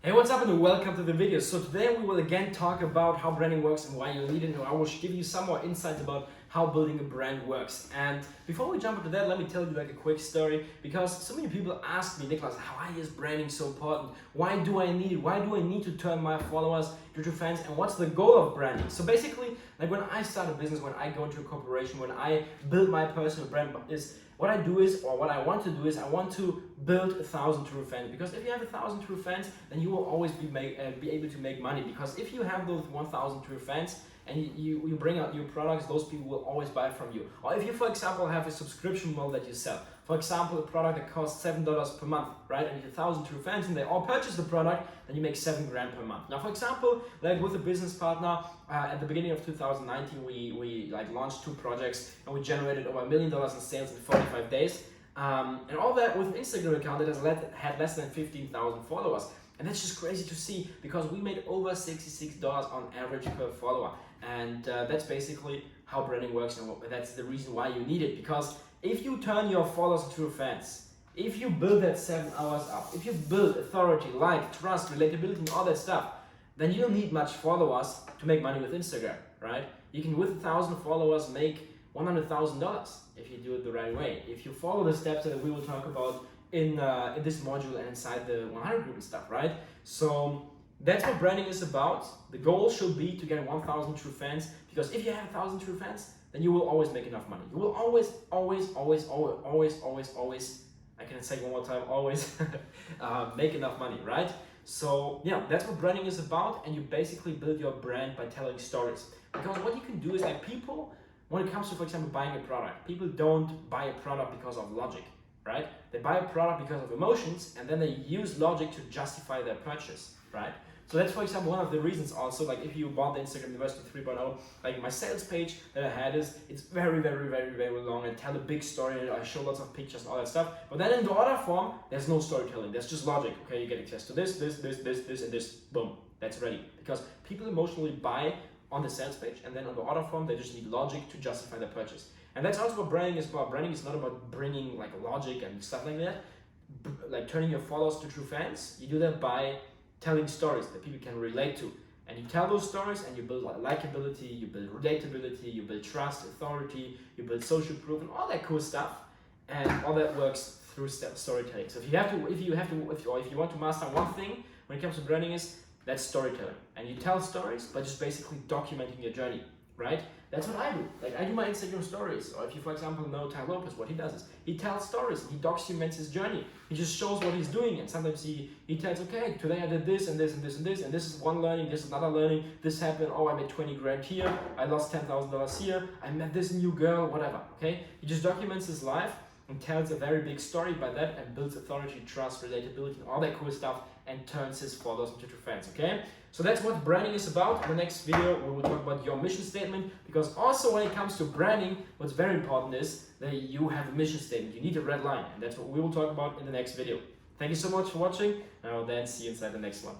Hey, what's up and welcome to the video. So today we will again talk about how branding works and why you need it, and I will give you some more insights about how building a brand works. And before we jump into that, let me tell you like a quick story, because so many people ask me, Niklas, why is branding so important? Why do I need to turn my followers into fans, and what's the goal of branding? So basically, like when I start a business, when I go into a corporation, when I build my personal brand, what I want to do is I want to build 1,000 true fans, because if you have 1,000 true fans, then you will always be able to make money, because if you have those 1,000 true fans and you bring out new products, those people will always buy from you. Or if you, for example, have a subscription model that you sell, for example, a product that costs $7 per month, right? And you have 1,000 true fans and they all purchase the product, then you make $7 grand per month. Now, for example, like with a business partner, at the beginning of 2019, we like launched 2 projects and we generated over $1 million in sales in 45 days. And all that with an Instagram account that had less than 15,000 followers. And that's just crazy to see, because we made over $66 on average per follower. And that's basically how branding works, and that's the reason why you need it. Because if you turn your followers into fans, if you build that 7 hours up, if you build authority, like, trust, relatability, and all that stuff, then you don't need much followers to make money with Instagram, right? You can, with 1,000 followers, make $100,000 if you do it the right way. If you follow the steps that we will talk about in this module and inside the 100 group and stuff, right? So that's what branding is about. The goal should be to get 1,000 true fans, because if you have 1,000 true fans, then you will always make enough money. You will always, I can say it one more time, always make enough money, right? So yeah, that's what branding is about, and you basically build your brand by telling stories. Because what you can do is, like, people, when it comes to, for example, buying a product, people don't buy a product because of logic, right? They buy a product because of emotions, and then they use logic to justify their purchase, right? So that's, for example, one of the reasons also, like if you bought the Instagram University 3.0, like my sales page that I had it's very long, and tell a big story, and I show lots of pictures and all that stuff. But then in the order form, there's no storytelling, there's just logic. Okay, you get access to this, and this, boom, that's ready. Because people emotionally buy on the sales page, and then on the order form, they just need logic to justify their purchase. And that's also what branding is about. Branding is not about bringing like logic and stuff like that, like turning your followers to true fans. You do that by telling stories that people can relate to. And you tell those stories and you build likability, you build relatability, you build trust, authority, you build social proof, and all that cool stuff. And all that works through storytelling. So if you want to master one thing when it comes to branding, that's storytelling. And you tell stories by just basically documenting your journey, right? That's what I do. Like, I do my Instagram stories. Or if you, for example, know Lopez, what he does is he tells stories and he documents his journey. He just shows what he's doing, and sometimes he tells, okay, today I did this and this and this and this, and this is one learning, this is another learning, this happened, oh, I made 20 grand here, I lost $10,000 here, I met this new girl, whatever, okay? He just documents his life and tells a very big story by that, and builds authority, trust, relatability, and all that cool stuff, and turns his followers into true fans, okay? So that's what branding is about. In the next video, we will talk about your mission statement, because also when it comes to branding, what's very important is that you have a mission statement. You need a red line, and that's what we will talk about in the next video. Thank you so much for watching, and I will then see you inside the next one.